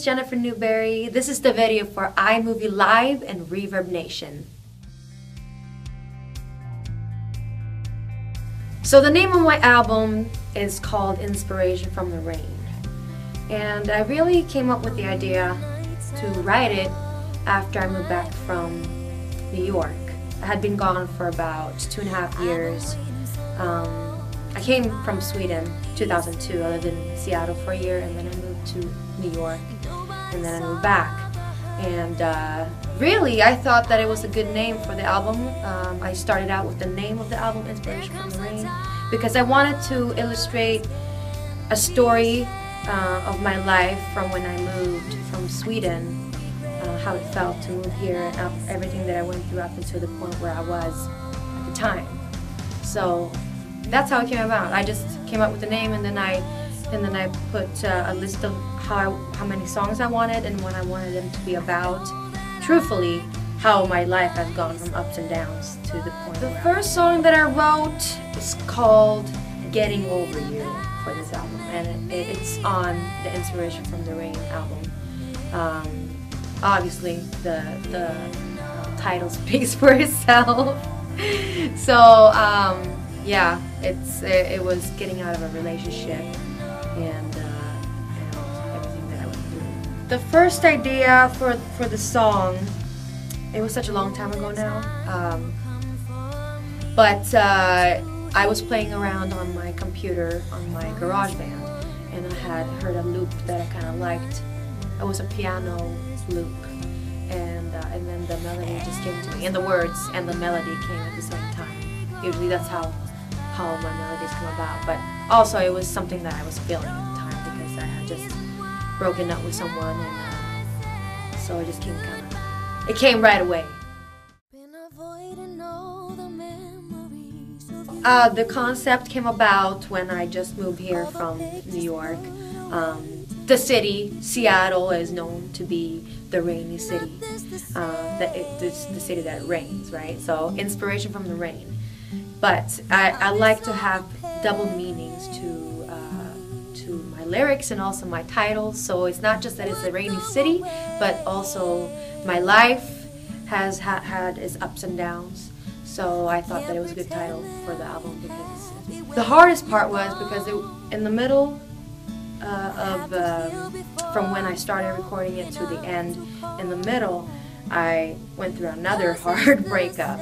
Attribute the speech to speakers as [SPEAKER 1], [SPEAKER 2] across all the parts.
[SPEAKER 1] Jennifer Newberry. This is the video for iMovie Live and Reverb Nation. So the name of my album is called Inspiration from the Rain. And I really came up with the idea to write it after I moved back from New York. I had been gone for about 2.5 years. I came from Sweden 2002. I lived in Seattle for a year, and then I moved to New York, and then I moved back. And really, I thought that it was a good name for the album. I started out with the name of the album, Inspiration from the Rain, because I wanted to illustrate a story of my life from when I moved from Sweden, how it felt to move here, and everything that I went through up until the point where I was at the time. So that's how it came about. I just came up with the name, and then I put a list of how many songs I wanted and what I wanted them to be about. Truthfully, how my life has gone from ups and downs to the point. The first song that I wrote is called Getting Over You for this album, and it's on the Inspiration from the Rain album. Obviously, the title speaks for itself. So yeah, it was getting out of a relationship and everything that I went through. The first idea for the song, it was such a long time ago now, but I was playing around on my computer on my GarageBand, and I had heard a loop that I kind of liked. It was a piano loop, and then the melody just came to me, and the words and the melody came at the same time. Usually that's how my melodies come about, but also it was something that I was feeling at the time because I had just broken up with someone, and so it just it came right away. The concept came about when I just moved here from New York. The city, Seattle, is known to be the rainy city, the city that rains, right? So inspiration from the rain. But I like to have double meanings to my lyrics and also my titles. So it's not just that it's a rainy city, but also my life has had its ups and downs. So I thought that it was a good title for the album, because the hardest part was because in the middle from when I started recording it to the end, in the middle, I went through another hard breakup.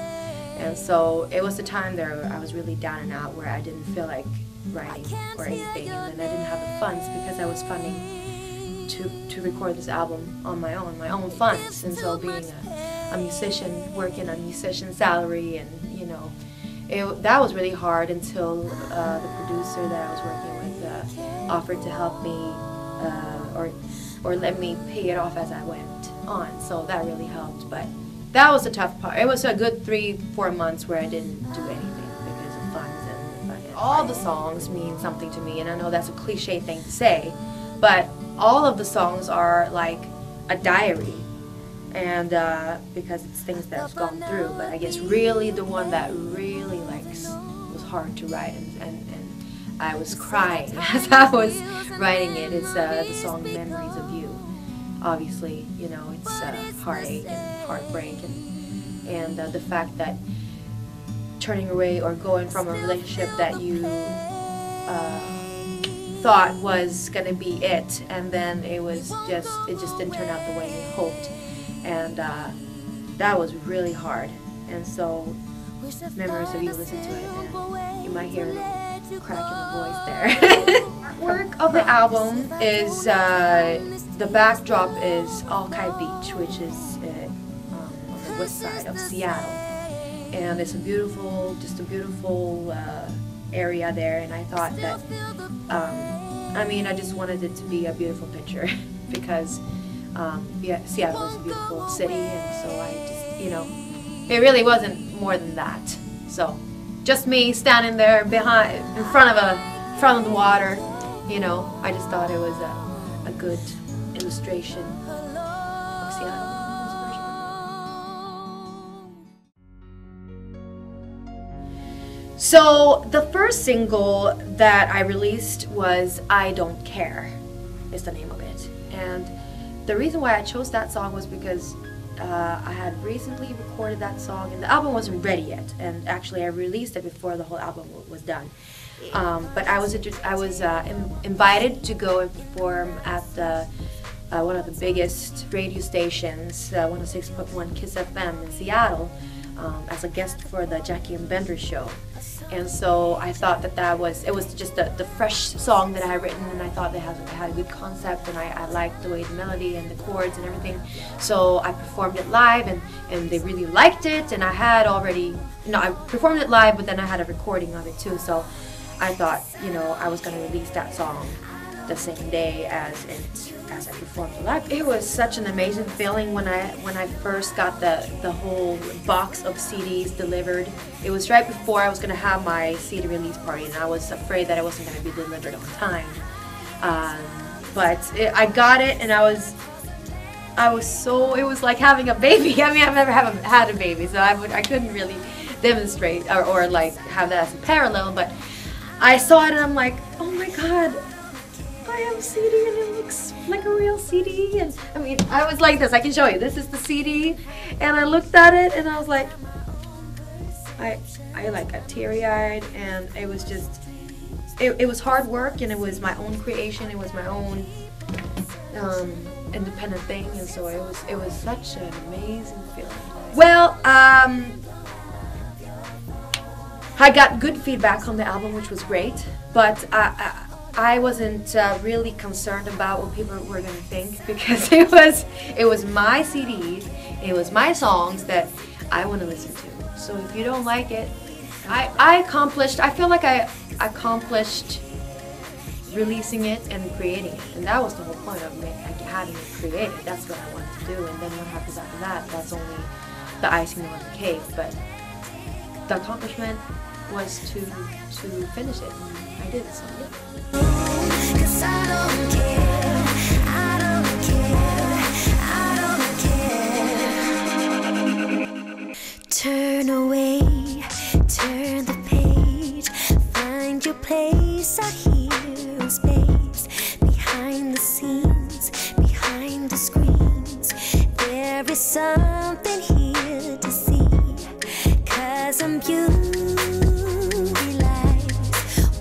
[SPEAKER 1] And so it was the time there I was really down and out, where I didn't feel like writing or anything, and then I didn't have the funds because I was funding to record this album on my own funds. And so being a musician, working on musician salary, and you know, that was really hard until the producer that I was working with offered to help me or let me pay it off as I went on. So that really helped, but that was the tough part. It was a good 3-4 months where I didn't do anything because of funds and all the songs mean something to me, and I know that's a cliche thing to say, but all of the songs are like a diary, and because it's things that I've gone through. But I guess really the one that really was hard to write, and I was crying as I was writing it, is the song Memories of You. Obviously, you know, it's heartache and heartbreak, and the fact that turning away or going from a relationship that you thought was gonna be it, and then it just didn't turn out the way you hoped, and that was really hard. And so Memories of You, listen to it, and you might hear a little crack in the voice there. Artwork of the album is the backdrop is Alki Beach, which is on the west side of Seattle, and it's just a beautiful area there. And I thought that I just wanted it to be a beautiful picture because Seattle is a beautiful city, and so I just, you know, it really wasn't more than that. So just me standing there in front of the water, you know, I just thought it was a good illustration of Seattle. So the first single that I released was I Don't Care, is the name of it. And the reason why I chose that song was because I had recently recorded that song, and the album wasn't ready yet. And actually, I released it before the whole album was done. But I was invited to go and perform at one of the biggest radio stations, 106.1 Kiss FM in Seattle, as a guest for the Jackie and Bender show. And so I thought that it was just the fresh song that I had written, and I thought it had a good concept, and I liked the way the melody and the chords and everything. So I performed it live, and they really liked it, and I had already, I performed it live, but then I had a recording of it too. So I thought, I was going to release that song the same day as I performed it live. It was such an amazing feeling when I first got the whole box of CDs delivered. It was right before I was going to have my CD release party, and I was afraid that it wasn't going to be delivered on time. But I got it, and it was like having a baby. I mean, I've never had a baby, so I couldn't really demonstrate or like have that as a parallel, but I saw it and I'm like, oh my god, I have a CD and it looks like a real CD. And I mean, I was like this, I can show you, this is the CD, and I looked at it and I was like, I like got teary-eyed, and it was just, it was hard work, and it was my own creation, it was my own independent thing, and so it was such an amazing feeling. Well, I got good feedback on the album, which was great, but I wasn't really concerned about what people were going to think, because it was my CDs, it was my songs that I want to listen to. So if you don't like it, I feel like I accomplished releasing it and creating it, and that was the whole point of having it created. That's what I wanted to do, and then what happens after that, that's only the icing on the cake. But the accomplishment was to finish it, and I did, so yeah. 'Cause I don't care, I don't care, I don't care. Turn away, turn the page, find your place out here in space. Behind the scenes, behind the screens, there is something here to see. 'Cause I'm beautiful.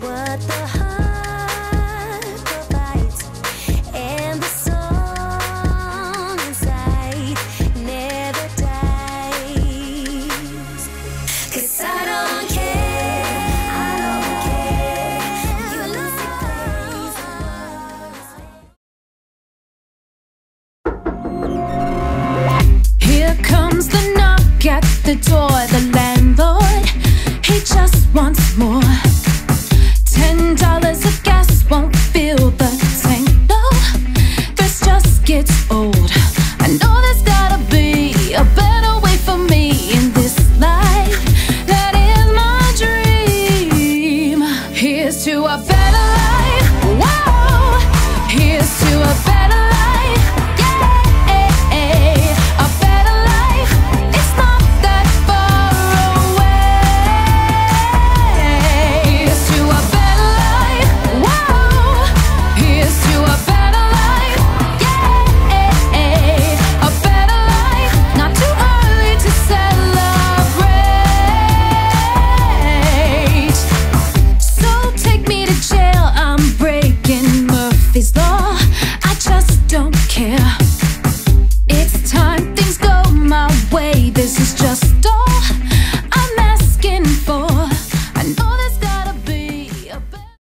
[SPEAKER 1] What the heart provides, and the song inside never dies. 'Cause I don't care, you look crazy. Here comes the knock at the door, the landlord, he just wants more.